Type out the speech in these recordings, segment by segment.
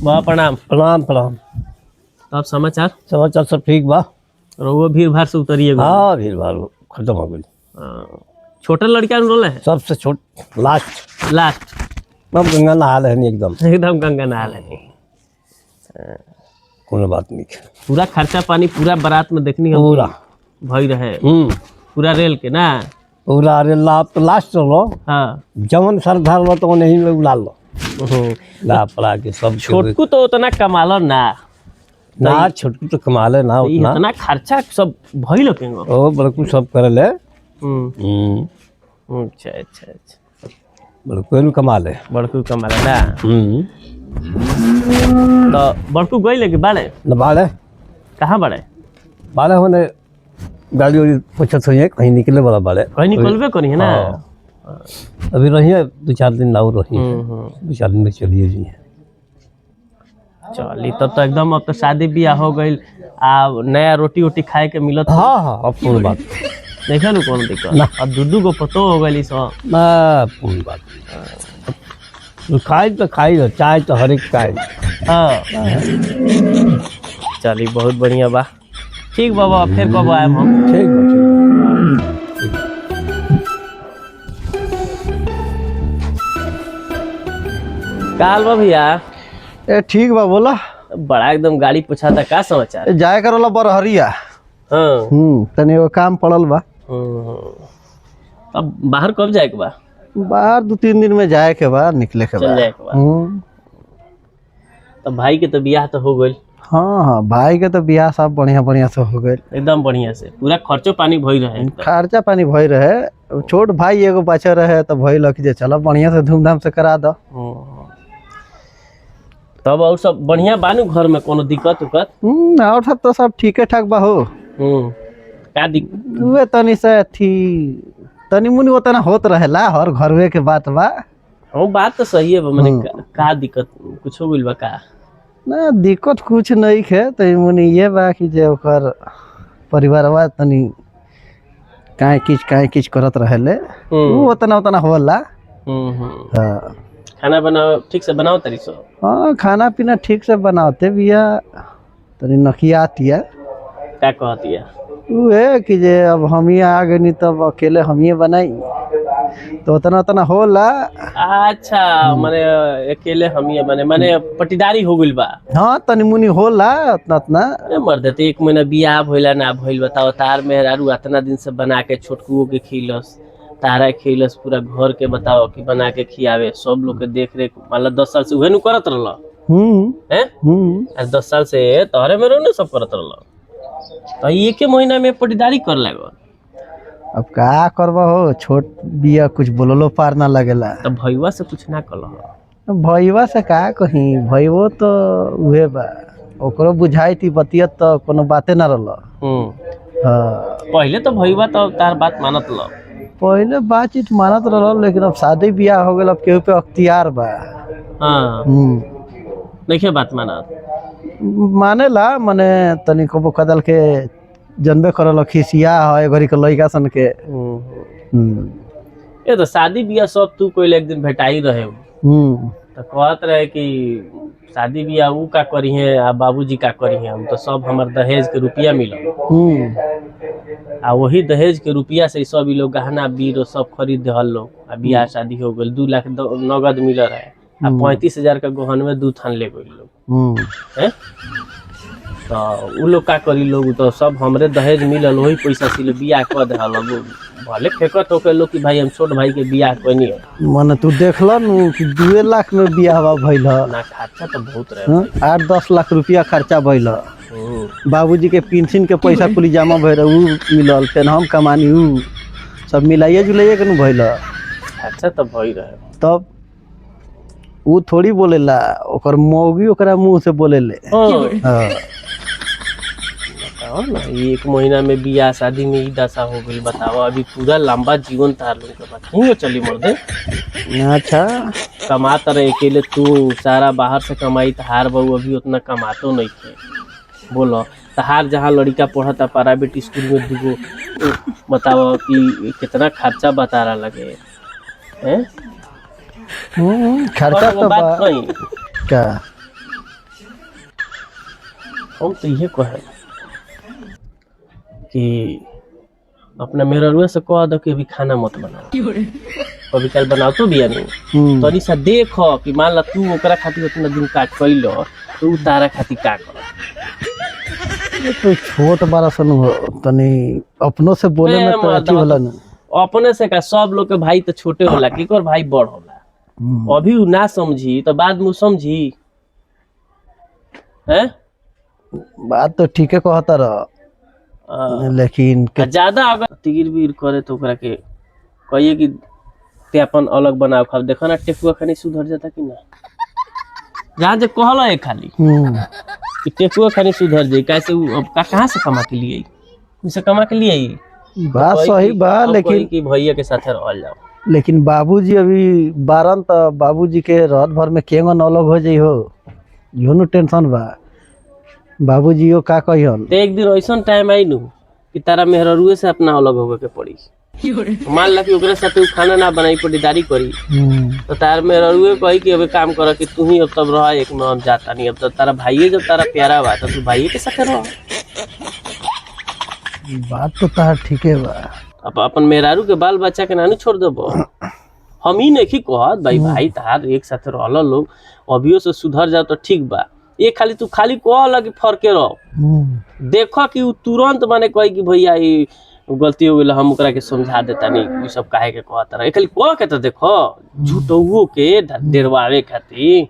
वाह प्रणाम। प्रणाम प्रणाम। अब समाचार समाचार सब ठीक बा। रहुआ भीड़ भाड़ से उतरिए हाँ भीड़ भाड़ खत्म हो गई। छोटा लड़का रोल है सबसे छोट लास्ट लास्ट अब गंगा नहा रहे एकदम एकदम गंगा नहाल है। कोनो बात नहीं। पूरा खर्चा पानी पूरा बारात में देखनी हम पूरा भई रहे पूरा रेल के ना पूरा अरे लास्ट लो। हाँ जवन सरदार लो तो नहीं में उड़ा लो ला पड़ा के सब छोटकू तो उतना कमालो ना ना छोटकू तो कमाले ना उतना इतना खर्चा सब भई लो केंगो ओ बड़कू सब करे ले। अच्छा अच्छा अच्छा बड़कू कमाले बड़कू कमाले ना तो बड़कू गई लेके बाड़े न बाड़े कहाँ बाड़े बाड़े होने गाड़ी वाड़ी पूछत हुई कहीं निकले वाला बाड़े कहीं निकलबे करी है ना। अभी रही है 2-4 दिन लाऊ रही है 2-4 दिन में चलिए जी। चली तब तो एकदम अब तो शादी ब्याह हो गई आ नया रोटी वोटी खाए के मिलत। हाँ हाँ अब पूर्ण बात देखा नु कौन दिक्कत अब दूधू को पतो हो गई सब ना पूर्ण बात खाई तो खाई चाय तो हर एक खाए। हाँ चली बहुत बढ़िया बा ठीक बाबा फिर कब आए हम ठीक बा काल बा भैया ए ठीक बा बोला बड़ा एकदम गाड़ी पूछा था का समाचार जाए करोला बरहरिया। हाँ तनी एगो काम पड़ल बा। अब बाहर कब जाए के बा बाहर 2-3 दिन में जाए के बा निकले के चल बा। जाए के बा तो भाई के तो बियाह तो हो गई। हाँ हाँ भाई के तो बियाह सब बढ़िया बढ़िया से हो गए एकदम बढ़िया से पूरा खर्चो पानी भई रहे खर्चा पानी भई रहे। छोट भाई एगो बच्चा रहे तो भई लग जे चलो बढ़िया से धूमधाम से करा दो। तब और सब बढ़िया बानू घर में कोनो दिक्कत उक्कत और सब तो सब ठीके ठाक बा हो। का दिक्कत वे तनी से थी तनी मुनी उतना होत रहेला हर घरवे के बात बा। वो बात तो सही है मैंने का दिक्कत कुछ हो गइल बा का ना दिक्कत कुछ नहीं है तो मुनी ये बा कि जे ओकर परिवारवा तनी काहे किच करत रहेले वो उतना उतना होला। हाँ खाना बनाओ ठीक से बनाओ तरी सो। हाँ खाना पीना ठीक से बनाते बिया तनी नकिया आतिया क्या कहती है वो है कि जे अब हम ही आ गए तब अकेले हम ही बनाई तो उतना उतना होला। अच्छा माने अकेले हम ही माने पटीदारी हो गइल बा। हाँ तनी मुनी होला उतना उतना मर देते 1 महीना बियाह भइला ना भइल बताओ तार मेहरारू इतना दिन से बना के छोटकुओं के खिलस तारा खिलस पूरा घर के बताओ कि बना के खियावे सब लोग के देख रेख मान लो 10 साल से उहे नु करत रहल हैं 10 साल से तोहरे में ना सब करत रहल तो 1 महीना में पटीदारी कर लागल। अब का करबा हो छोट बिया कुछ बोललो पार ना लगेला तो भईवा से कुछ ना कल भईवा से का कहीं भईवो तो उहे बा ओकरो बुझाई थी बतियत तो कोनो बाते ना रहल। पहले तो भईवा तो तार बात मानत ल पहले बातचीत मानत रहल लेकिन अब शादी बियाह हो गेल अब केहू पे अख्तियार बा। हाँ देखिए बात मानत मानेला मने तनी को कदल के जनबे करल खिसिया है घरी के लइका सन के। ये तो शादी बियाह सब तू कोई एक दिन भेटाई रहे तो कहत रहे कि शादी बियाह ऊ का करी है आ बाबूजी का करी है हम तो सब हमार दहेज के रुपया मिलल आ वही दहेज के रुपया से सब ई लोग गहना बीरो सब खरीद दहल लोग आ बियाह शादी हो गई 2 लाख नगद मिल रहे आ 35,000 का गहन में 2 थान ले गई लोग तो उ लोग का करी लोग तो सब हमरे दहेज मिलल वही पैसा से बियाह कर दहल भले फेंकत होके लोग कि भाई हम छोट भाई के बियाह कनी मने तू देखल नु कि 2 लाख में बियाह भइल ना खर्चा तो बहुत रहे 8-10 लाख रुपया खर्चा भइल। बाबूजी के पेंशन के पैसा कुली जमा भइल उ मिलल फिर हम कमानी उ सब मिलाइए जुलाइए के नु भइल खर्चा तो भई रहे तब उ थोड़ी बोलेला ओकर मौगी ओकरा मुंह से बोलेले। हां 1 महीना में बियाह शादी में ई दशा हो गई बताओ अभी पूरा लंबा जीवन तार लोग के बात नहीं चली मर्दे। अच्छा कमात रहे अकेले तू सारा बाहर से कमाई तहार बहू अभी उतना कमातो नहीं थे बोलो तहार जहाँ लड़का पढ़ता प्राइवेट स्कूल में 2 बताओ कि कितना खर्चा बता रहा लगे हैं खर्चा तो बात नहीं क्या हम तो ये कहे कि अपना मेहरुआ से कह दो कि अभी खाना मत बनाओ, कभी कल बनाओ तो भी नहीं तनी सा देख कि मान ला तू ओकरा खातिर उतना दिन काट कैलो तो तारा खातिर का कर। तो छोट बड़ा सन तनी अपनों से बोले में तो अच्छी होला ना। अपने से का सब लोग के भाई तो छोटे होला कि कर भाई बड़ होला। अभी उ ना समझी तो बाद में समझी हैं। बात तो ठीक है कहता रह, लेकिन ज्यादा अगर तीर बीर करे तो ओकरा के कहिए कि ते अपन अलग बनाओ खा। देखो ना टेकुआ खानी सुधर जाता कि ना, जहाँ जे कहला है खाली कि टेकुआ खानी सुधर जाए। कैसे अब कहाँ से कमा के लिए उसे कमा के लिए बात सही बा, लेकिन कि भैया के साथ रह जाओ। लेकिन बाबूजी अभी बारन तो बाबूजी के रात भर में केंगन अलग हो जाइ हो, यो नु टेंशन बा। बाबूजी यो का कहियन तो एक दिन ऐसा टाइम आई नु कि तारा मेहरुए से अपना अलग होके के पड़ी। मान ला कि ओकरे साथे खाना ना बनाई पड़ीदारी करी तो तार मेहरुए कही कि अब काम कर कि तू ही अब तब रह एक में हम जाता नहीं। अब तो तारा भाइये जब तारा प्यारा बा तो तू भाइये के साथे रह। बात तो तार ठीक है बा। अब अपन मेहरारू के बाल बच्चा के नानी छोड़ देबो। हम ही नहीं कहत भाई भाई तार एक साथ रहल लोग अभियो से सुधर जाओ तो ठीक बा। ये खाली तू खाली कह लगी फरके रहो, देखो कि उ तुरंत माने कही कि भैया ये गलती हो गई हम ओकरा के समझा देता नहीं सब काहे के कहता रहे। खाली कह के तो देखो झूठो के डेरवावे खातिर।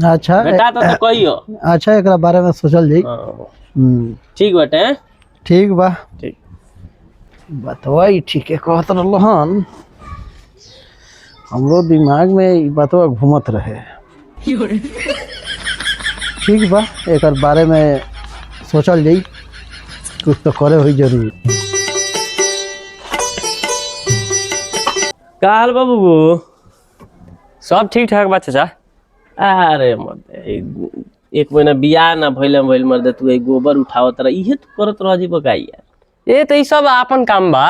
अच्छा बेटा तो कहियो अच्छा एकरा बारे में सोचल जाई। ठीक बाटे ठीक बा। ठीक बतवा ठीक है कहत रहन, हमरो दिमाग में ई बतवा घूमत रहे। ठीक बा एकर बारे में सोचल जाई, कुछ तो करे हुई जरूर। का हाल बाबू सब ठीक ठाक बा चाचा। अरे मर्दे एक महीना बियाह ना भइल मर्दे तू गोबर उठावत रह इहे तू करत रह जी बकाई यार। ये तो ई सब आपन काम बा,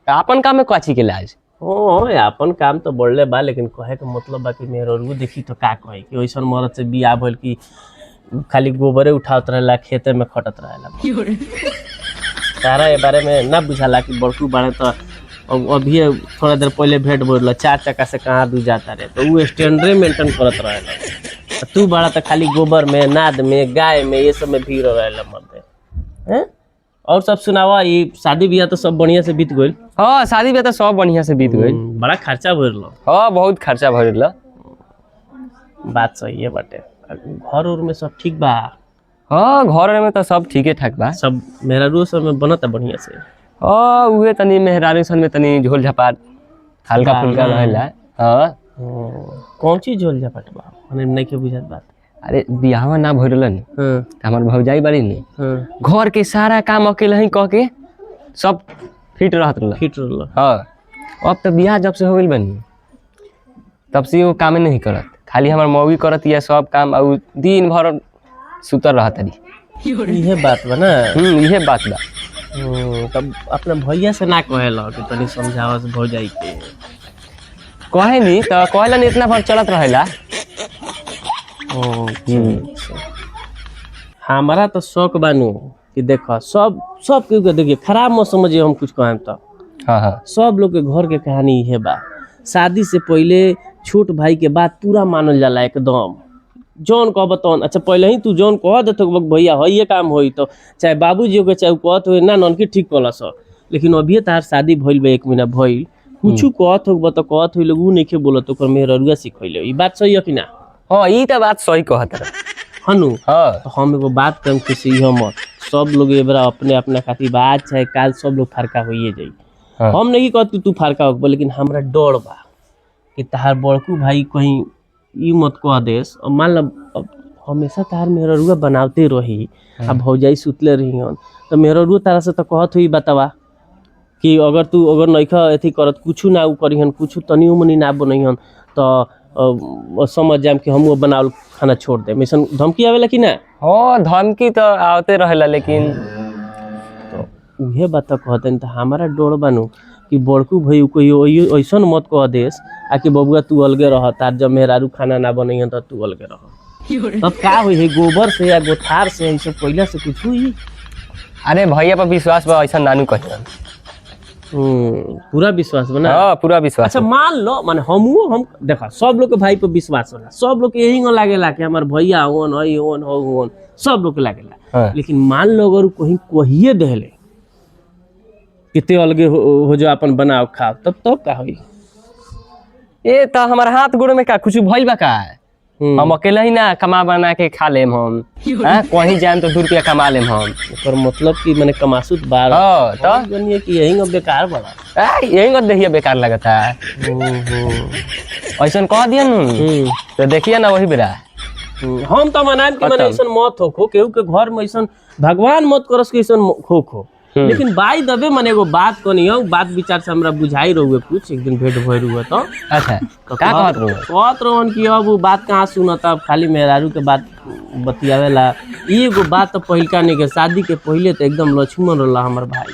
आपन काम में काची के लाज। ओ अपन काम तो बढ़ले बा, लेकिन कहे के मतलब बा कि मेहरुआ देखी तो का कहे कि ओइसन मर्द से बियाह भइल कि खाली गोबरे उठावत रहेला खेते में खटत रहेला। तारा ए बारे में ना बुझाला कि बड़कू बाड़े तो अभी थोड़ा देर पहले भेंट बोल 4 चक्का से कहाँ दू जाता रहे तो वो स्टैंडर्ड मेंटेन करत रहेला। तू बड़ा तो खाली गोबर में नाद में गाय में ये सब में भीड़ रहेला मर्दे हैं। और सब सुनावा ये शादी ब्याह तो सब बढ़िया से बीत गइल। हाँ शादी ब्याह तो सब बढ़िया से बीत गइल। बड़ा खर्चा भइल। हाँ बहुत खर्चा भइल। बात सही है बाटे। घर उर में सब ठीक बा? हाँ घर में तो सब ठीके ठाक बा। सब मेहरारू सब में बनता बढ़िया से? हाँ उहे तनी मेहरारू सन में तनी झोल झपाट हल्का फुल्का रहेला। हाँ कौन चीज झोल झपाट बा माने नहीं के बुझात बात। अरे बियाहवा ना भइलन हमर भौजाई बाड़ी ने घर के सारा काम अकेले ही कह के सब फिट रहल। हाँ अब तो बियाह जब से हो गइल बनी तब से वो काम नहीं करत, खाली हमार मौगी करत या सब काम और दिन भर सुतर रहत रही। इहे बात बा ना? इहे बात बा। तब अपना भैया से ना कहेला कि तनी समझावस भौजाई के? कहे नहीं तो कहलन इतना भर चलत रहेला। हमारा तो शौक बानू कि देखो सब के देखिए खराब मत समझिए हम कुछ कहें तो। हाँ सब लोग के घर के कहानी इहे बा। शादी से पहले छोट भाई के बात पूरा मानल जाला एकदम। जौन कह बतौन अच्छा पहले ही तू जौन कह देते भैया है ये काम होई तो चाहे बाबूजी हो चाहे कहत हो ना ननकी ठीक कल स। लेकिन अभी तार शादी भइल बा 1 महीना भइल कुछ कहत हो तो कहत हो लोग नहीं बोलत ओकर मेहरुआ सिखैले। ई बात सही है कि ना? हाँ ई तो बात सही कहत हनु। हाँ तो हम एगो बात कम खुशी मत सब लोग ए बरा अपने अपना खातिर बात चाहे काल सब लोग फरका होइए जाई। हाँ। हम नहीं कहत कि तू फरका हो लेकिन हमरा डर बा कि तार बड़कू भाई कहीं ई मत कह देस और मान ला हमेशा तार मेहरुआ बनावते रही आ भौजाई सुतले रही तो मेहरुआ तारा से तो कहत हुई बतावा कि अगर तू अगर नइखा एथी करत कुछ ना उ करिहन कुछ तनियो मनी ना बनइहन तो समझ जाम कि हम बनावल खाना छोड़ दे। मिशन धमकी आवेला कि ना? हाँ धमकी तो आवते रहेला लेकिन तो उहे बात कहते तो हमारा डर बानू कि बड़कू भाई कोई ऐसा मत कह देस आ कि बबुआ तू अलगे रह तार जब मेहरारू खाना ना बनइहन तो तू अलगे रह। तब का हुई है गोबर से या गोथार से ऐसे पहले से कुछ हुई? अरे भैया पर विश्वास बा, ऐसा नानू कहियन। पूरा विश्वास बना। हाँ पूरा विश्वास। अच्छा मान लो माने हम देखा सब लोग के भाई पे विश्वास होला, सब लोग के यही लागेला कि हमार भैया होन हई होन हो होन, सब लोग के लागेला। हाँ। लेकिन मान लो अगर कहीं कहिए देले कितने अलगे हो जो अपन बनाओ खाओ, तब का होई? ए तो हमारा हाथ गोड़ में का कुछ भइल बा का? हम अकेले ही ना कमा बना के खा लेम हम। हां कहीं जाएम तो 2 रुपया कमा लेम हम। ओकर मतलब कि माने कमासुत बार। हां तो जानिए कि यही बेकार बड़ा। यही को देखिए बेकार लगता है। ऐसा कह दिया न तो देखिए ना वही बेरा। हम तो मनाम कि माने ऐसा मत हो केहू के घर में ऐसा भगवान मत करस कि ऐसा खो। लेकिन बाई दबे माने एगो बात कनियो, बात विचार से हमरा बुझाई रहुए कुछ एक दिन भेंट भइल हुआ तो। अच्छा का कहत रहन कि अब बात कहाँ सुनता, खाली मेहरारू के बात बतियावेला। एगो बात तो पहिलका नहीं के शादी के पहले तो एकदम लक्ष्मण रहला हमर भाई,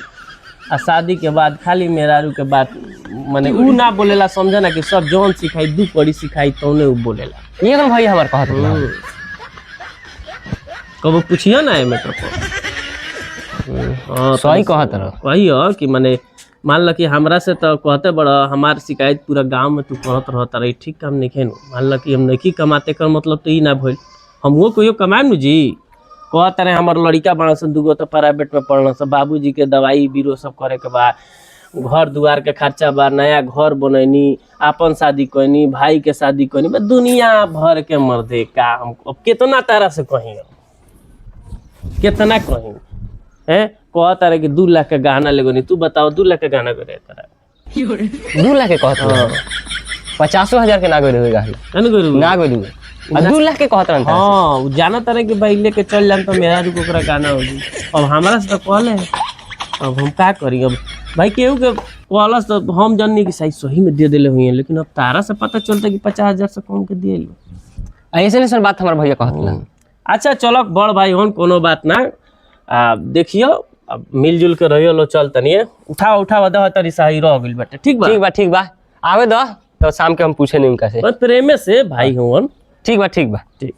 आ शादी के बाद खाली मेहरारू के बात माने ऊ ना बोलेला, समझा ना कि सब जौन सिखाई 2 पड़ी सिखाई तौने ऊ बोलेला। ये भाई हमार कहत कबो पूछियो ना एमे तो सही कहत रह कहियो कि माने मान ल कि हमरा से तो कहते बड़ा हमार शिकायत पूरा गांव में तू करत रहता रही, ठीक काम नहीं खेन। मान ल कि हम नहीं कमाते कर मतलब तो ई ना भइल, हमहू कहियो कमाएम न जी। कहते रहे हमार लड़का बड़ा सन 2 गो तो प्राइवेट में पढ़ल सब, बाबूजी के दवाई बीरो सब करे के बा, घर दुआर के खर्चा बा, नया घर बनैनी, अपन शादी कैनी, भाई के शादी कैनी, दुनिया भर के मर्दे का हम अब कितना तरह से कहीं कितना कहीं है। कहता रहे कि 2 लाख का गहना लेगो नहीं, तू बताओ 2 लाख का गहना करे तारा 2 लाख के कहत रह 50,000 के ना गइल होई गहना ना गइल हुए 2 लाख के कहत रह। हां उ जाना तारे कि भाई लेके चल जान तो मेरा रुको ओकरा गाना होगी। अब हमरा से तो कहले अब हम का करी? अब भाई केहू के कहलस तो हम जाननी कि सही में दे देले हुई, लेकिन अब तारा से पता चलता कि 50,000 से कम के दिए लो। ऐसे बात हमार भैया कहत। अच्छा चलो बड़ भाई होन कोनो बात ना, देखियो अब मिलजुल के रहियो लो, चल तनिए उठावा दह तरी सही रह गइल बाटे। ठीक बा आवे दो तो शाम के हम पूछे नहीं उनका से, बस प्रेमे से भाई होन। ठीक बा ठीक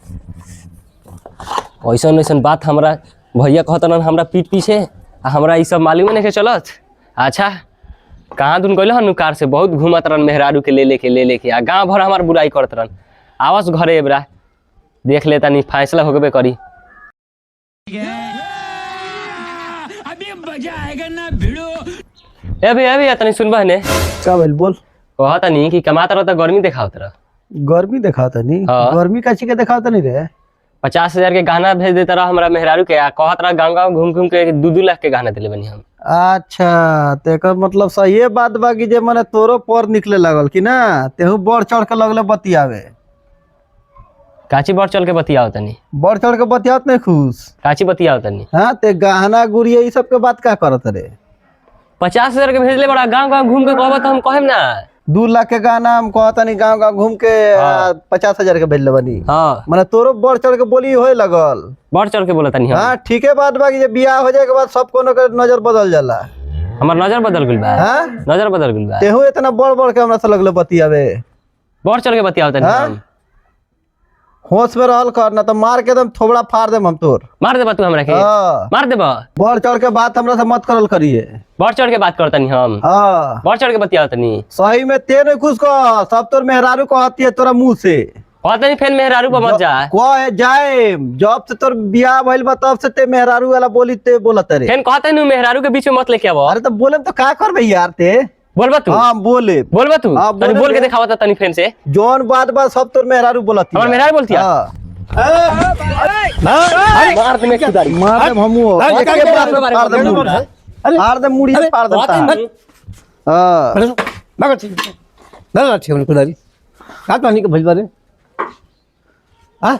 ऐसा बात हमरा भैया कहतन हमरा पीठ पीछे, हमरा ई सब मालूम नहीं के चलत। अच्छा कहाँ दुन गइल हन कार से बहुत घूमत रहन मेहरारू के ले लेके आ गांव भर हमार बुराई करत रहन। आवस घरे एबरा देख लेता नहीं फैसला होबे करी। अभी तनी सुनबा ने का भइल बोल। कहता नहीं कि कमाता रह गर्मी दिखावत रह। गर्मी दिखाता नहीं? हाँ। गर्मी काची के दिखाता नहीं रे? 50,000 के गहना भेज देता रहा हमरा मेहरारू के, कहत रहा गाँव घूम के 2-2 लाख के गहना दिले बनी हम। अच्छा तेकर मतलब सही बात बा कि जे माने तोरो पर निकले लगल कि ना, तेहू बढ़ चढ़ के लगले बतियावे। काची बढ़ चल के बतियाओ तनी? बढ़ चढ़ के बतियात नहीं खुश काची बतियाओ तनी? हाँ ते गहना गुड़िया ई सब के बात का करत रे? 50,000 के भेजले बड़ा गाँव घूम के कहबा तो हम कहेम ना। 2 लाख के गहना हम कहता नहीं गाँव घूम के 50,000 के भेजले बनी। हाँ माने तोरो बढ़ चढ़ के बोली होए लगल। बढ़ चढ़ के बोला तनी? हाँ ठीक है बात बा कि जे बियाह हो जाए के बाद सब कोनो के नजर बदल जाला। हमार नजर बदल गइल बा? हाँ नजर बदल गइल बा। तेहू इतना बढ़ के हमरा से लगले बतियावे। बढ़ चढ़ के बतियाओ तनी हम। होश में रहल कर ना तो मार के एकदम थोबड़ा फाड़ देम हम तोर। मार देबा तू हमरा के? हाँ। मार देबा? बढ़ चढ़ के बात हमरा से मत करल करिए। बढ़ चढ़ के बात करतनी हम? हाँ बढ़ चढ़ के बतियाओ तनी? सही में ते नहीं खुश कह, सब तोर मेहरारू कहती है तोरा मुंह से। कहतनी फेन मेहरारू पर मत जा। कह जाए जब से तोर बियाह भइल बा तब से ते मेहरारू वाला बोली ते बोलत रे। फेन कहतनी मेहरारू के बीच में मत लेके आबो। अरे तो बोले तो का करबे यार ते? बोलबा तू? हाँ बोले। बोलबा तू? हाँ, तनी बोल के बे। दिखावा तनी फेन से। जौन बात बा सब तोर मेहरारू बोलती है। हमार मेहरारू बोलती है? हाँ। मार दे में खुदारी। मार दे हमू एके बार में फाड़ दे मुड़ी। फाड़ दे मुड़ी फाड़ देता। हाँ ना ठीक खुदारी का कहानी के भइल रे? हाँ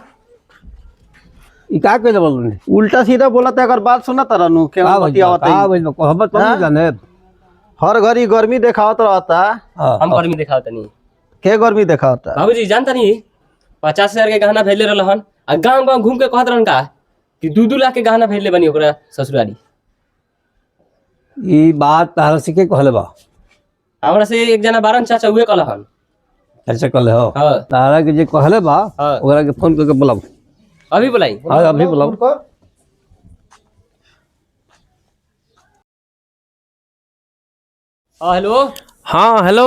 ई का कइले बोल रे? उल्टा सीधा बोला था अगर बात सुना तारा नु के बतियावत है। भइल कहबा तो नहीं जाने। हर घड़ी गर्मी देखावत रहता। हम गर्मी दिखाओ तनी। के गर्मी देखावता? बाबूजी जानता नहीं 50,000 के गहना भेजले रहलन आ गांव घूम के कहत रहन का कि 2-2 लाख के गहना भेजले बनी ओकरा ससुरारी। ई बात तारा से के कहले बा? हमरा से एक जना बारन चाचा हुए कहलन। अच्छा कहले हो? हां तारा के जे कहले बा हाँ। ओकरा के फोन करके बोलाओ। अभी बुलाई। हाँ अभी बुलाओ। हेलो। हाँ हेलो।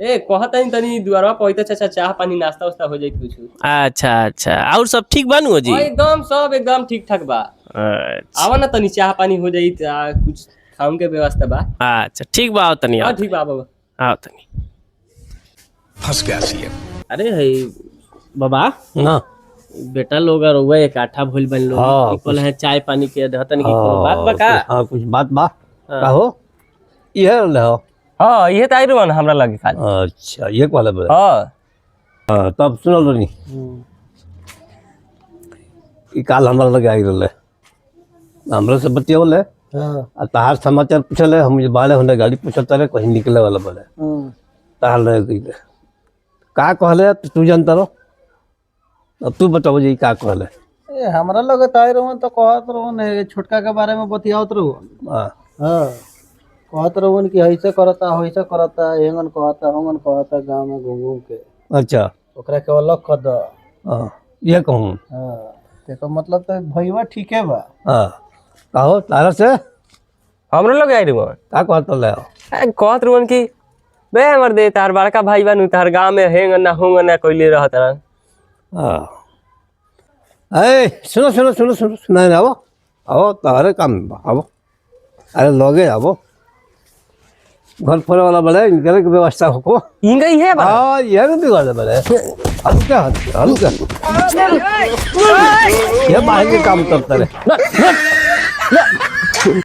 ए कहता नहीं तनी दुआरवा पहुंचते चाचा चाह पानी नाश्ता वास्ता हो जाई कुछ। अच्छा अच्छा, और सब ठीक बानू जी? एकदम सब एकदम ठीक ठाक बा। अच्छा आवा ना तनी चाह पानी हो जाई कुछ खाऊं के व्यवस्था बा। अच्छा ठीक बा, आओ तनी। हाँ ठीक बा बाबा। आओ तनी। फंस गया सीएम। अरे है बाबा ना बेटा लोग और हुआ एक आठा भूल बन लो हाँ, इक्वल है चाय पानी के दहतन की कोनो बात बका। हाँ कुछ बात बा का हो ये रहो। हाँ ये तो आई रुआ ना हमरा लगे खाली। अच्छा ये वाला बोले। हाँ हाँ तब सुनो नहीं ई काल हमरा लगे आई रहले हमरा से बतियोले। आ तार समाचार पूछले हम जे बाले होने गाड़ी पूछत रहे कहीं निकले वाला बोले। तार रह गई का कहले तू जानता रहो। अब तू बताओ जी का कहले। ए हमरा लगे ताई रहन तो कहत रहन छोटका के बारे में बतियावत रहन। हां हां कहत रहन कि ऐसे करता हेंगन कहता हमन कहता गांव में घूम घूम के। अच्छा ओकरा के अलग कर द। हां ये कहूं। हां तेको मतलब तो भईवा ठीके बा। हां कहो तारा से हमरा लगे आई रुआ का कहत ले। कहत रुआ कि बे हमर दे तार बड़का भाई बानू तार गांव में हेंग ना होंग ना कोइले रहत रहन। ए सुनो सुनो सुनो सुनो सुना ना आओ तारे काम आओ। अरे लोगे आओ घर पर वाला बड़े इनके की व्यवस्था हो इंगा ही है बा। हाँ ये भी बात है बड़े हल्का हल्का ये बाहर के काम करता रहे।